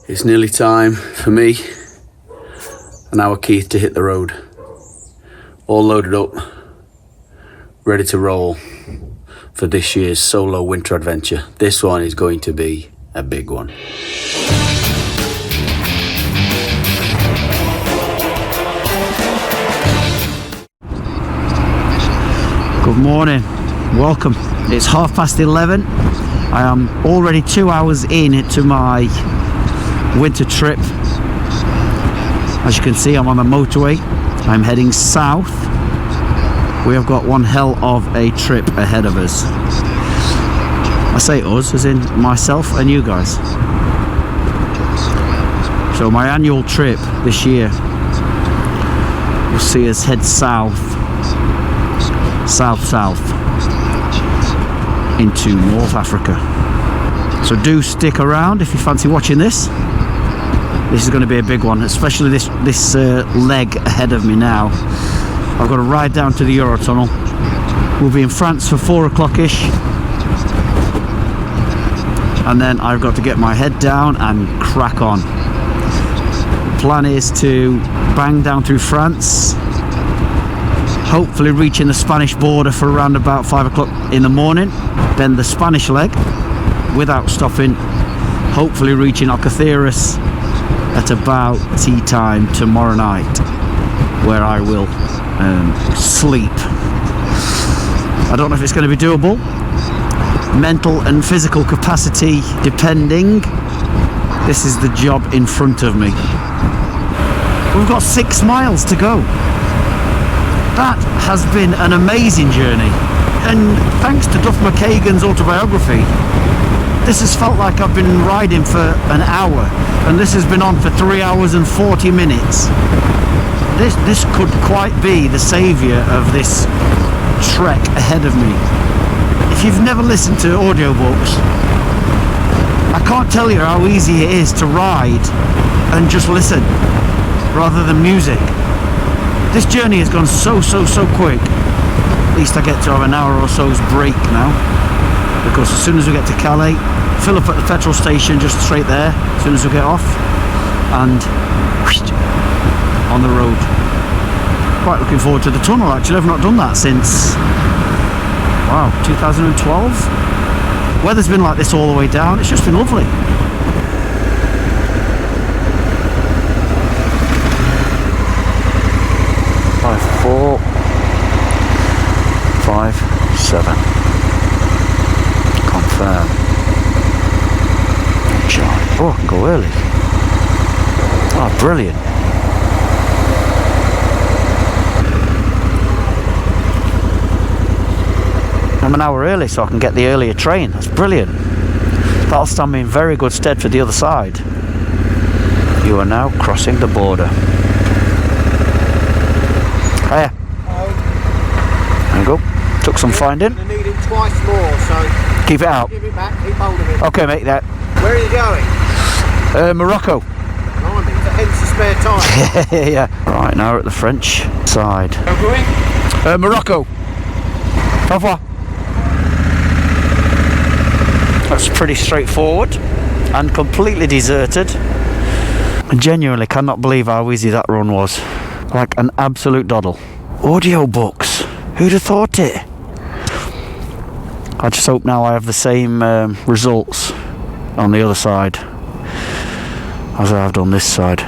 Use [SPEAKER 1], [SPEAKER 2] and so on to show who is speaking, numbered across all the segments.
[SPEAKER 1] It's nearly time for me and our Keith to hit the road. All loaded up, ready to roll for this year's solo winter adventure. This one is going to be a big one. Good morning, welcome. It's 11:30. I am already 2 hours into my winter trip. As you can see, I'm on the motorway. I'm heading south. We have got one hell of a trip ahead of us. I say us as in myself and you guys. So my annual trip this year will see us head south into North Africa. So do stick around if you fancy watching this. This is going to be a big one, especially this leg ahead of me now. I've got to ride down to the Eurotunnel. We'll be in France for 4 o'clock-ish. And then I've got to get my head down and crack on. The plan is to bang down through France, hopefully reaching the Spanish border for around about 5 o'clock in the morning. Then the Spanish leg, without stopping, hopefully reaching Algeciras at about tea time tomorrow night, where I will sleep. I don't know if it's going to be doable. Mental and physical capacity depending. This is the job in front of me. We've got 6 miles to go. That has been an amazing journey, and thanks to Duff McKagan's autobiography, this has felt like I've been riding for an hour, and this has been on for 3 hours and 40 minutes. This could quite be the saviour of this trek ahead of me. If you've never listened to audiobooks, I can't tell you how easy it is to ride and just listen rather than music. This journey has gone so quick. At least I get to have an hour or so's break now, because as soon as we get to Calais, fill up at the petrol station just straight there as soon as we get off, and on the road. Quite looking forward to the tunnel actually. I've not done that since, wow, 2012. Weather's been like this all the way down. It's just been lovely. Four, 5, 7. Confirm. Charge. Oh, I can go early. Oh, brilliant. I'm an hour early so I can get the earlier train. That's brilliant. That'll stand me in very good stead for the other side. You are now crossing the border. Hiya. There you go. Took some finding.
[SPEAKER 2] I need it twice more, so
[SPEAKER 1] keep it out.
[SPEAKER 2] Give it back, keep hold of it.
[SPEAKER 1] Okay, mate, that.
[SPEAKER 2] Where are you going?
[SPEAKER 1] Morocco.
[SPEAKER 2] Hence the spare time.
[SPEAKER 1] Yeah. Right, now we're at the French side.
[SPEAKER 2] Where are we going?
[SPEAKER 1] Morocco. Au revoir. That's pretty straightforward and completely deserted. I genuinely cannot believe how easy that run was. Like an absolute doddle. Audiobooks. Who'd have thought it? I just hope now I have the same results on the other side as I have done this side.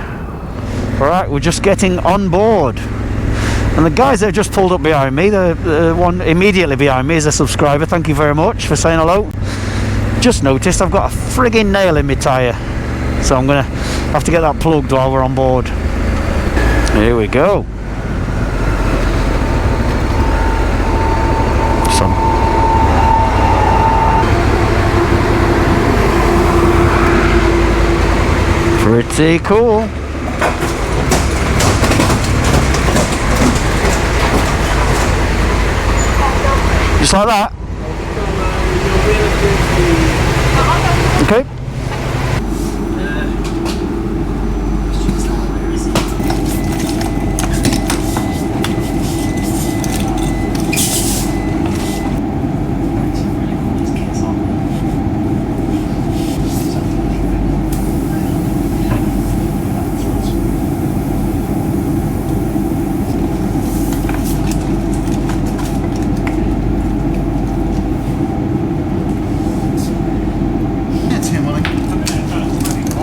[SPEAKER 1] Alright, we're just getting on board. And the guys that have just pulled up behind me, the one immediately behind me is a subscriber. Thank you very much for saying hello. Just noticed I've got a frigging nail in my tyre, so I'm going to have to get that plugged while we're on board. Here we go. Pretty cool. Just like that. Okay.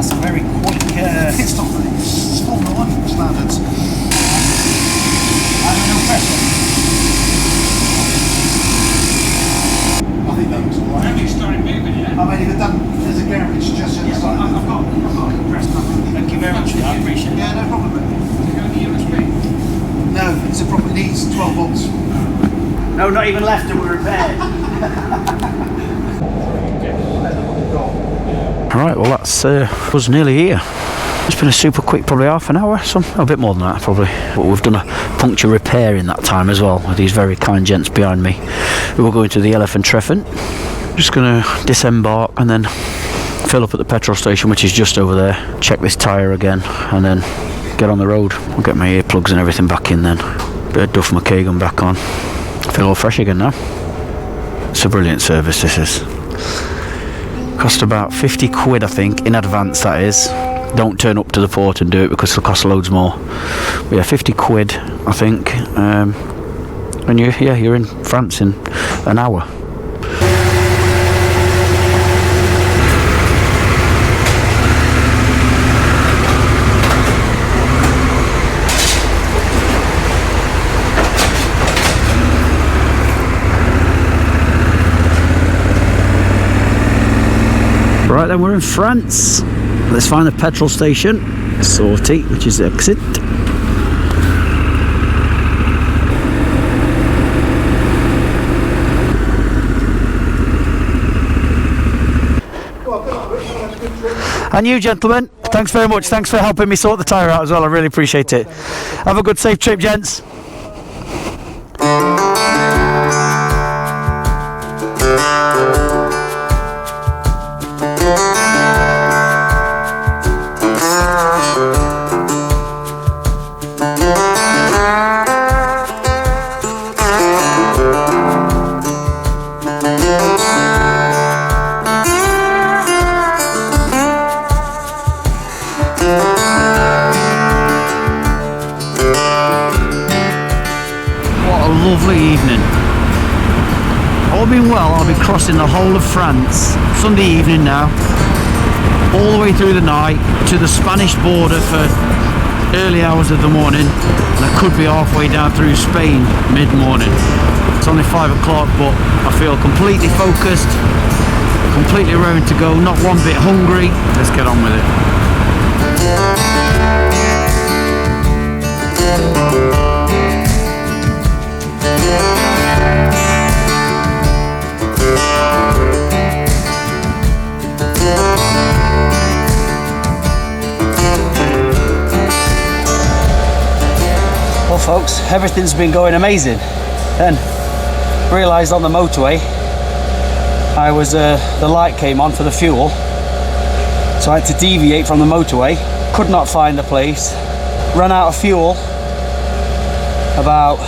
[SPEAKER 1] That's a very quick pit stop. It's Formula 1 standards. And no pressure. I think that looks alright.
[SPEAKER 3] Have you started moving yet?
[SPEAKER 1] I mean, if there's a garage just at the side.
[SPEAKER 3] I've got pressed nothing.
[SPEAKER 1] Thank you very much for that. I appreciate it. Yeah, no problem.
[SPEAKER 3] Does it go in the USB?
[SPEAKER 1] No, it's a proper needs 12 volts. No, not even left and we're repaired. Right, well that's was nearly here. It's been a super quick, probably half an hour, a bit more than that probably. But we've done a puncture repair in that time as well with these very kind gents behind me who are going to the Elephant Treffant. Just going to disembark and then fill up at the petrol station, which is just over there. Check this tyre again and then get on the road. I'll get my earplugs and everything back in then. Bit of Duff McKagan back on. Feel all fresh again now. It's a brilliant service, this is. Cost about 50 quid I think, in advance that is. Don't turn up to the port and do it because it'll cost loads more. But yeah, 50 quid I think. And you're in France in an hour. Right then, we're in France. Let's find the petrol station, Sortie, which is the exit. And you gentlemen, thanks very much. Thanks for helping me sort the tyre out as well. I really appreciate it. Have a good safe trip, gents. Lovely evening. All being well, I'll be crossing the whole of France Sunday evening now, all the way through the night to the Spanish border for early hours of the morning, and I could be halfway down through Spain mid-morning. It's only 5 o'clock, but I feel completely focused, completely raring to go, not one bit hungry. Let's get on with it. Well folks, everything's been going amazing. Then realised on the motorway the light came on for the fuel, so I had to deviate from the motorway. Could not find the place, ran out of fuel about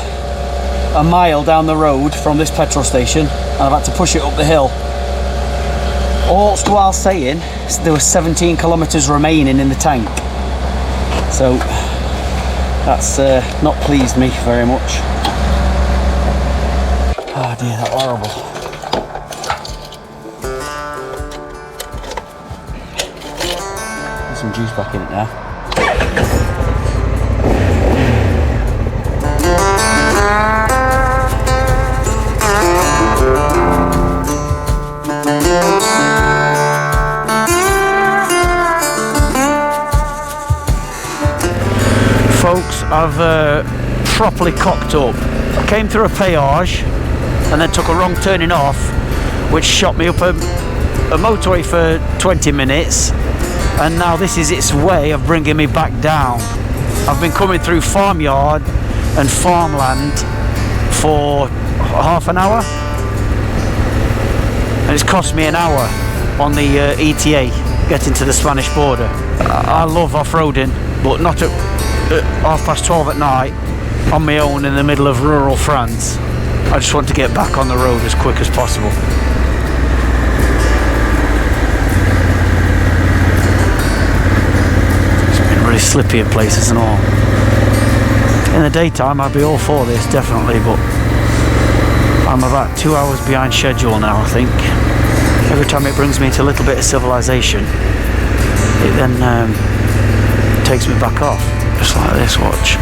[SPEAKER 1] a mile down the road from this petrol station, and I've had to push it up the hill. All while saying there was 17 kilometres remaining in the tank, so that's not pleased me very much. Oh dear, that's horrible. Put some juice back in it now. Folks, I've properly cocked up. I came through a péage and then took a wrong turning off, which shot me up a motorway for 20 minutes, and now this is its way of bringing me back down. I've been coming through farmyard and farmland for half an hour, and it's cost me an hour on the ETA getting to the Spanish border. I love off-roading, but not at 12:30 at night on my own in the middle of rural France. I just want to get back on the road as quick as possible. It's been really slippy at places and all. In the daytime I'd be all for this, definitely, but I'm about 2 hours behind schedule now, I think. Every time it brings me to a little bit of civilization, it it then takes me back off, just like this, watch.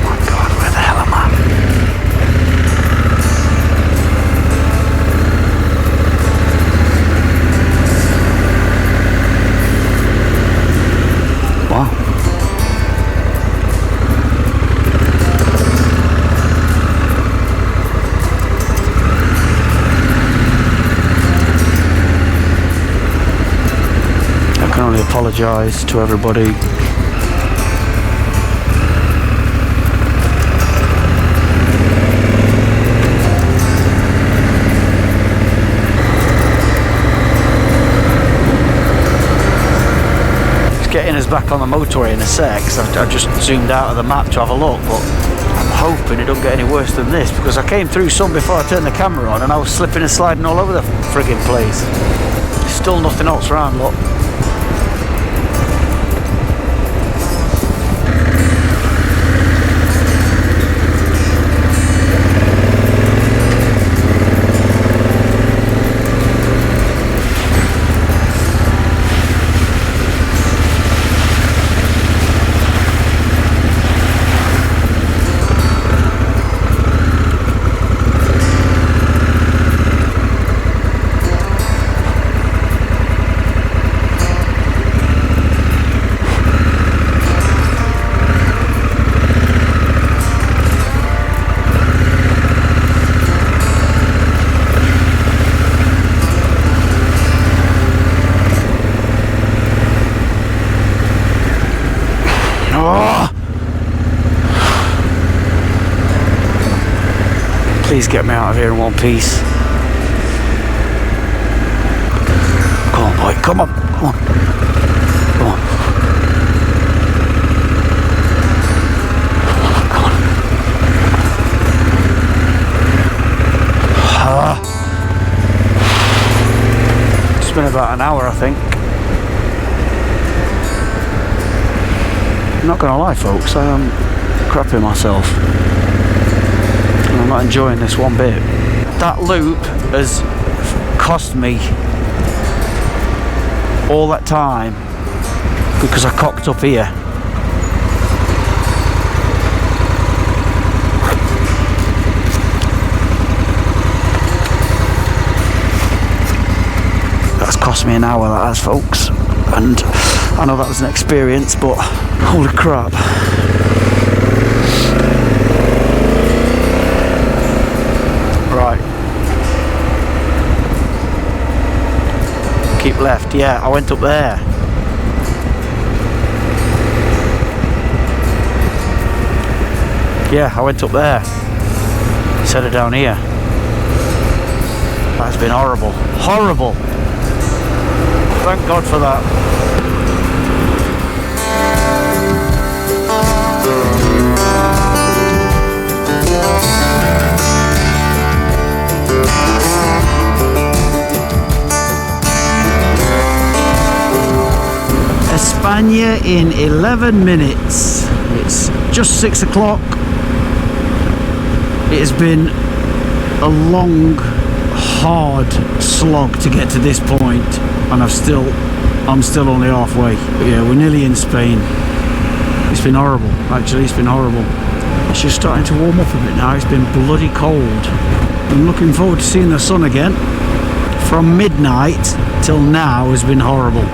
[SPEAKER 1] My God, where the hell am I? Wow. I can only apologise to everybody. It's getting us back on the motorway in a sec, 'cause I just zoomed out of the map to have a look, but I'm hoping it don't get any worse than this, because I came through some before I turned the camera on and I was slipping and sliding all over the friggin' place. There's still nothing else around, look. Please get me out of here in one piece. Come on, boy. Come on. Come on. Come on. Come on. It's been about an hour, I think. I'm not gonna lie, folks. I am crapping myself. I'm not enjoying this one bit. That loop has cost me all that time because I cocked up here. That's cost me an hour, that has, folks. And I know that was an experience, but holy crap. Right. Keep left. Yeah, I went up there. Yeah, I went up there. Instead of down here. That's been horrible. Horrible. Thank God for that. España in 11 minutes. It's just 6 o'clock. It has been a long, hard slog to get to this point, and I'm still only halfway. But yeah, we're nearly in Spain. It's been horrible, actually. It's been horrible. It's just starting to warm up a bit now. It's been bloody cold. I'm looking forward to seeing the sun again. From midnight till now has been horrible.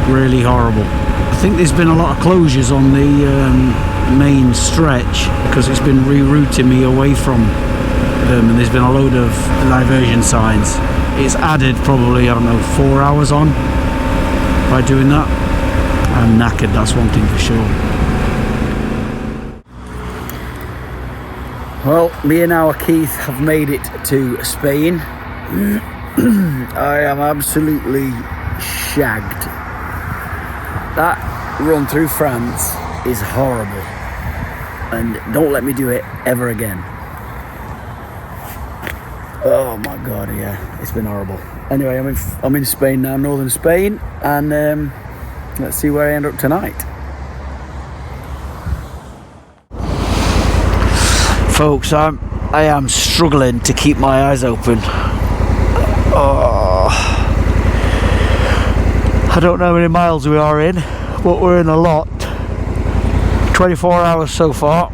[SPEAKER 1] Really horrible. I think there's been a lot of closures on the main stretch because it's been rerouting me away from them, and there's been a load of diversion signs. It's added probably, I don't know, 4 hours on by doing that. I'm knackered, that's one thing for sure. Well, me and our Keith have made it to Spain. I am absolutely shagged. That run through France is horrible, and don't let me do it ever again. Oh my God, yeah, it's been horrible. Anyway, I'm in Spain now, northern Spain, and let's see where I end up tonight. Folks, I am struggling to keep my eyes open. Oh. I don't know how many miles we are in, but we're in a lot. 24 hours so far.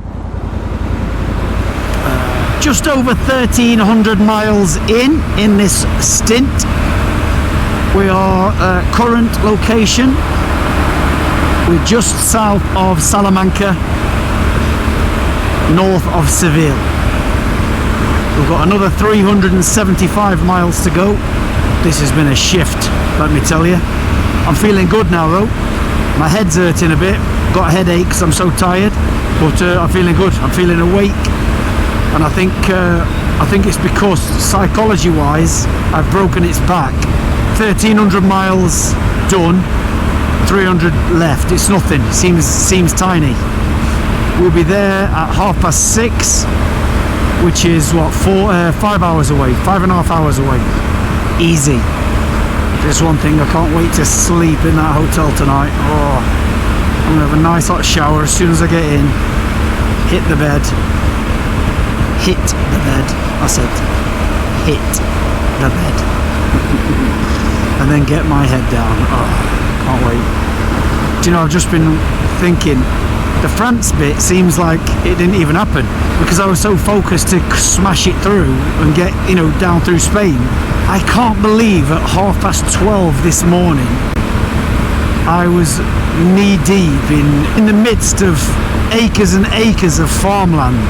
[SPEAKER 1] Just over 1,300 miles in this stint. We are current location. We're just south of Salamanca, north of Seville. We've got another 375 miles to go. This has been a shift, let me tell you. I'm feeling good now though. My head's hurting a bit. Got a headache because I'm so tired, but I'm feeling good. I'm feeling awake, and I think it's because psychology-wise I've broken its back. 1,300 miles done, 300 left. It's nothing. Seems tiny. We'll be there at 6:30, which is what 5 hours away, 5.5 hours away. Easy. There's one thing, I can't wait to sleep in that hotel tonight. Oh, I'm gonna have a nice hot shower as soon as I get in. Hit the bed. Hit the bed. I said, hit the bed. And then get my head down. Oh, can't wait. Do you know, I've just been thinking, the France bit seems like it didn't even happen because I was so focused to smash it through and get, you know, down through Spain. I can't believe at 12:30 this morning I was knee deep in the midst of acres and acres of farmland.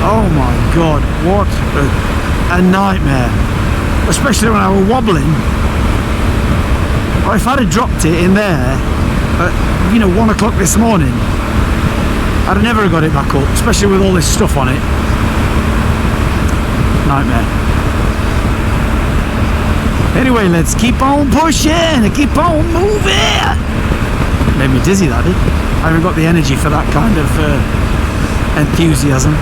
[SPEAKER 1] Oh my god, what a nightmare. Especially when I was wobbling. Well, if I'd have dropped it in there at, you know, 1 o'clock this morning, I'd have never got it back up, especially with all this stuff on it. Nightmare. Anyway, let's keep on pushing and keep on moving. Made me dizzy, that did. I haven't got the energy for that kind of enthusiasm.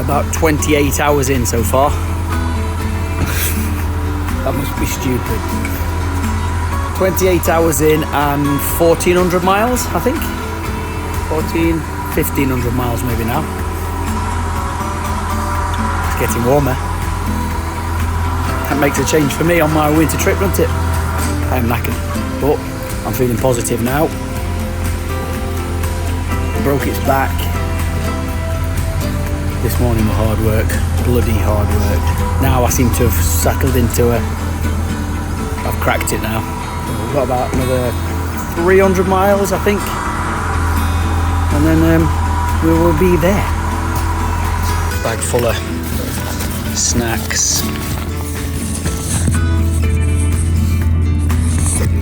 [SPEAKER 1] About 28 hours in so far. That must be stupid. 28 hours in and 1,400 miles, I think. 1,500 miles maybe now. It's getting warmer. That makes a change for me on my winter trip, doesn't it? I am knackered, but I'm feeling positive now. Broke its back. This morning was hard work, bloody hard work. Now I seem to have settled into I've cracked it now. We've got about another 300 miles, I think. And then we will be there. Bag full of snacks.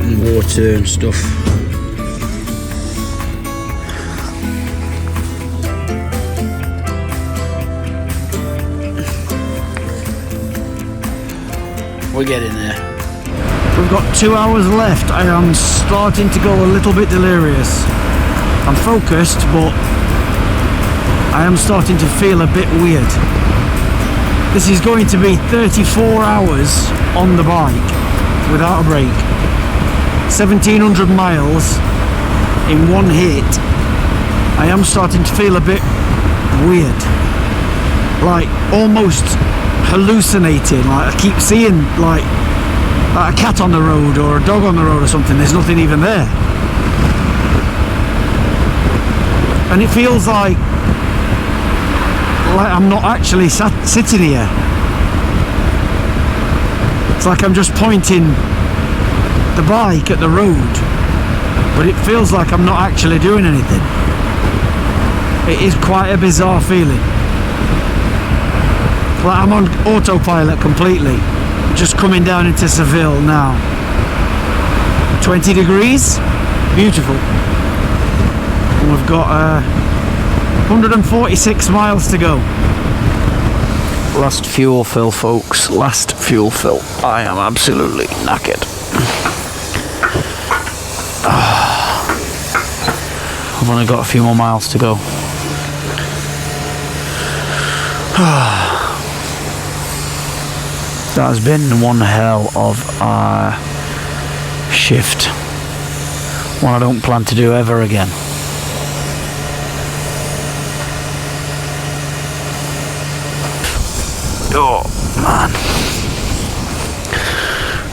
[SPEAKER 1] And water and stuff. We're getting there. We've got 2 hours left. I am starting to go a little bit delirious. I'm focused, but I am starting to feel a bit weird. This is going to be 34 hours on the bike without a break. 1,700 miles in one hit. I am starting to feel a bit weird. Like almost hallucinating, like I keep seeing like a cat on the road or a dog on the road or something. There's nothing even there, and it feels like I'm not actually sitting here. It's like I'm just pointing the bike at the road, but it feels like I'm not actually doing anything. It is quite a bizarre feeling. Like I'm on autopilot completely. Just coming down into Seville now. 20 degrees. Beautiful. And we've got 146 miles to go. Last fuel fill, folks. Last fuel fill. I am absolutely knackered. I've only got a few more miles to go. That has been one hell of a shift. One I don't plan to do ever again. Oh man,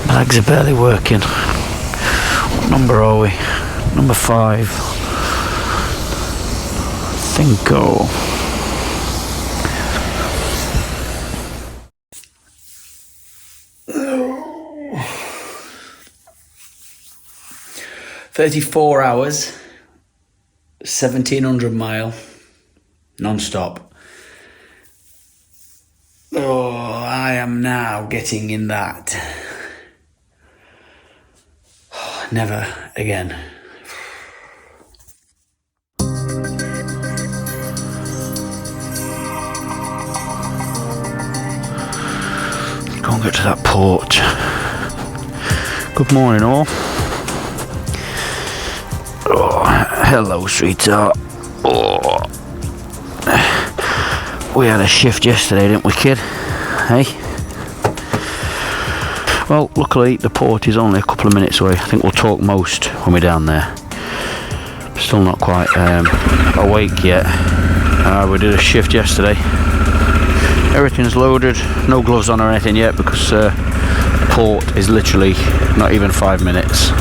[SPEAKER 1] my legs are barely working. What number are we? Number 5. Cinco. $34 hours, 1,700 mile, non-stop. Oh, I am now getting in that. Never again. Go and get to that port. Good morning, all. Oh, hello, sweetheart. Oh. We had a shift yesterday, didn't we, kid? Hey? Well, luckily the port is only a couple of minutes away. I think we'll talk most when we're down there. Still not quite awake yet. We did a shift yesterday. Everything's loaded, no gloves on or anything yet because port is literally not even 5 minutes.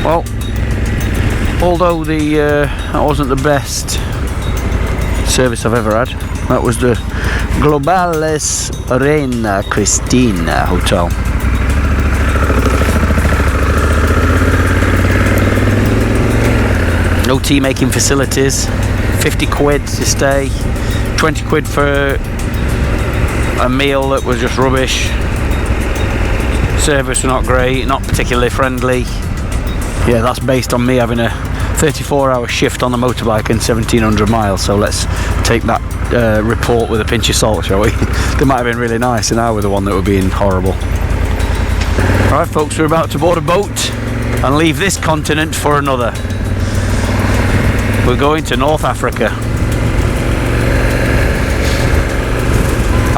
[SPEAKER 1] Well, although that wasn't the best service I've ever had, that was the Globales Reina Cristina Hotel. No tea making facilities, 50 quid to stay, 20 quid for a meal that was just rubbish. Service was not great, not particularly friendly. Yeah, that's based on me having a 34-hour shift on the motorbike and 1,700 miles, so let's take that report with a pinch of salt, shall we? They might have been really nice and I were the one that were being horrible. Alright folks, we're about to board a boat and leave this continent for another. We're going to North Africa.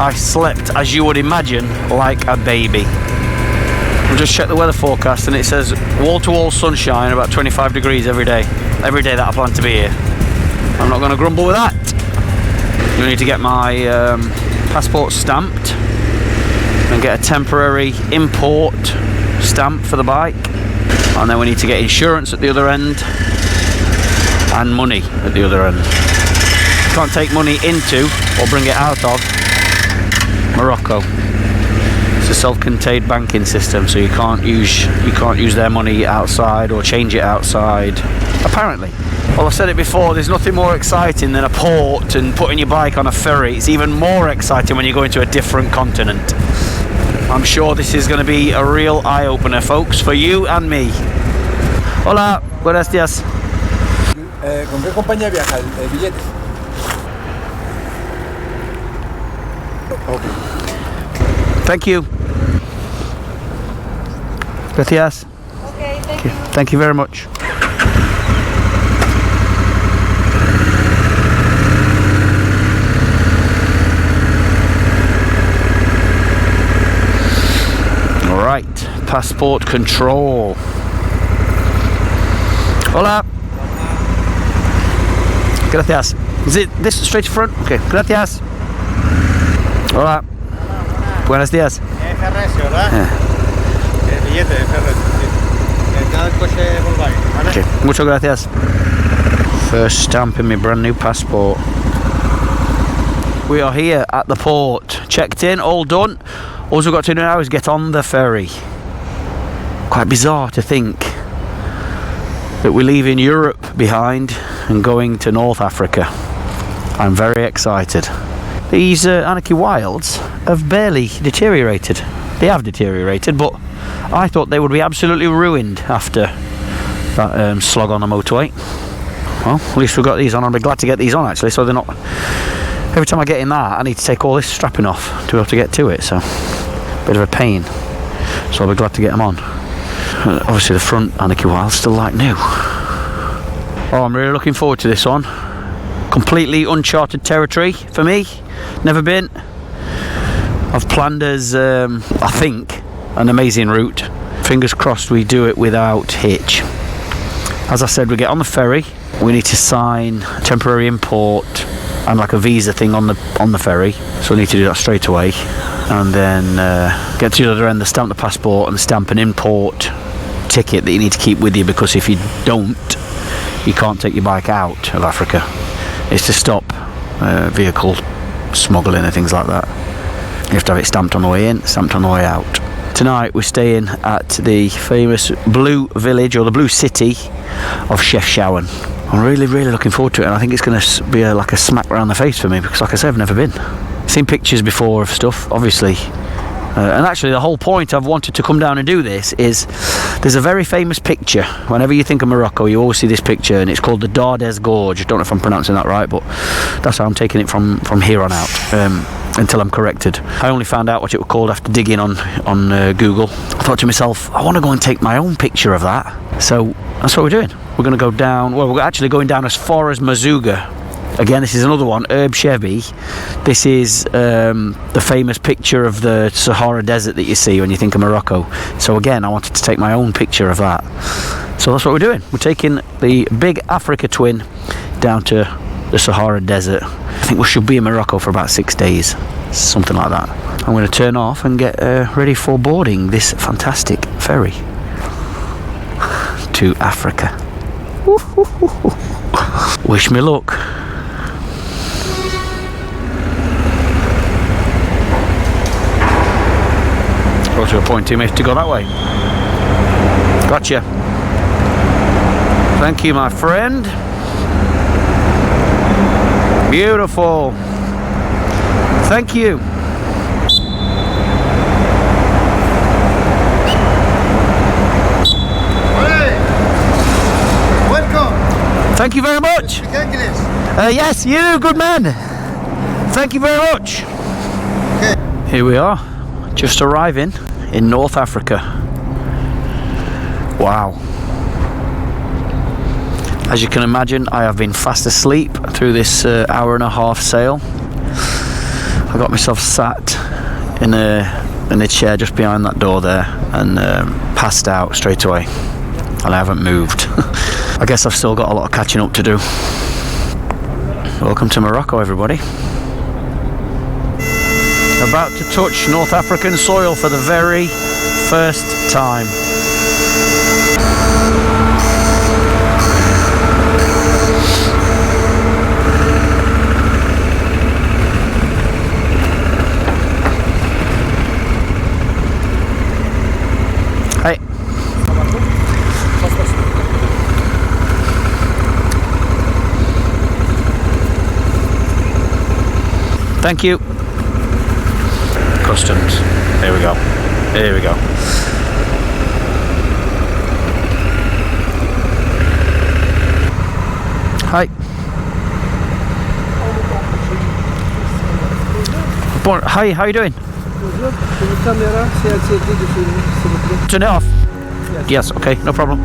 [SPEAKER 1] I slept, as you would imagine, like a baby. I just checked the weather forecast and it says wall-to-wall sunshine, about 25 degrees every day that I plan to be here. I'm not going to grumble with that. We need to get my passport stamped and get a temporary import stamp for the bike, and then we need to get insurance at the other end and money at the other end. You can't take money into or bring it out of Morocco. It's a self-contained banking system, so you can't use their money outside or change it outside, apparently. Well, I've said it before, there's nothing more exciting than a port and putting your bike on a ferry. It's even more exciting when you're going to a different continent. I'm sure this is going to be a real eye-opener, folks, for you and me. Hola, buenos días.
[SPEAKER 2] ¿Con qué compañía viaja el billete?
[SPEAKER 1] Thank you. Gracias.
[SPEAKER 4] Okay, thank you.
[SPEAKER 1] Thank you very much. All right, passport control. Hola. Gracias. Is it this straight to front? Okay, gracias. Hola. Buenos días.
[SPEAKER 2] FRS, ¿verdad? El billete de FRS. En cada coche Volkswagen, ¿vale?
[SPEAKER 1] Okay, muchas gracias. First stamp in my brand new passport. We are here at the port. Checked in, all done. All we've got to do now is get on the ferry. Quite bizarre to think that we're leaving Europe behind and going to North Africa. I'm very excited. These Anarchy Wilds have barely deteriorated. They have deteriorated, but I thought they would be absolutely ruined after that slog on the motorway. Well, at least we've got these on. I'll be glad to get these on actually, so they're not... Every time I get in that, I need to take all this strapping off to be able to get to it, so a bit of a pain. So I'll be glad to get them on. Obviously the front Anarchy Wild still like new. Oh, I'm really looking forward to this one. Completely uncharted territory for me. Never been. I've planned as, I think, an amazing route. Fingers crossed we do it without hitch. As I said, we get on the ferry. We need to sign temporary import and like a visa thing on the ferry. So we need to do that straight away. And then get to the other end, stamp the passport and stamp an import ticket that you need to keep with you, because if you don't, you can't take your bike out of Africa. It's to stop vehicle smuggling and things like that. You have to have it stamped on the way in, stamped on the way out. Tonight we're staying at the famous Blue Village, or the Blue City of Chefchaouen. I'm really looking forward to it, and I think it's going to be like a smack around the face for me, because like I said, I've never been. Seen pictures before of stuff, obviously. And actually the whole point I've wanted to come down and do this is there's a very famous picture. Whenever you think of Morocco, you always see this picture, and it's called the Dardes Gorge. I don't know if I'm pronouncing that right, but that's how I'm taking it from here on out, until I'm corrected. I only found out what it was called after digging on Google. I thought to myself, I want to go and take my own picture of that. So that's what we're doing. We're going to go down, well, we're actually going down as far as Mazouga. Again, this is another one, Herb Chevy. This is the famous picture of the Sahara Desert that you see when you think of Morocco. So again, I wanted to take my own picture of that. So that's what we're doing. We're taking the big Africa twin down to the Sahara Desert. I think we should be in Morocco for about 6 days, something like that. I'm going to turn off and get ready for boarding this fantastic ferry to Africa. Wish me luck. Got to a point you may have to go that way. Gotcha. Thank you, my friend. Beautiful. Thank you.
[SPEAKER 2] Welcome.
[SPEAKER 1] Thank you very much. Yes, you, good man. Thank you very much. Okay. Here we are, just arriving in North Africa. Wow. As you can imagine, I have been fast asleep through this hour and a half sail. I got myself sat in a chair just behind that door there and passed out straight away, and I haven't moved. I guess I've still got a lot of catching up to do. Welcome to Morocco, everybody. About to touch North African soil for the very first time. Hey. Thank you. Customs. Here we go. Here we go. Hi. Hi, how are you doing? Turn it off. Yes, okay, no problem.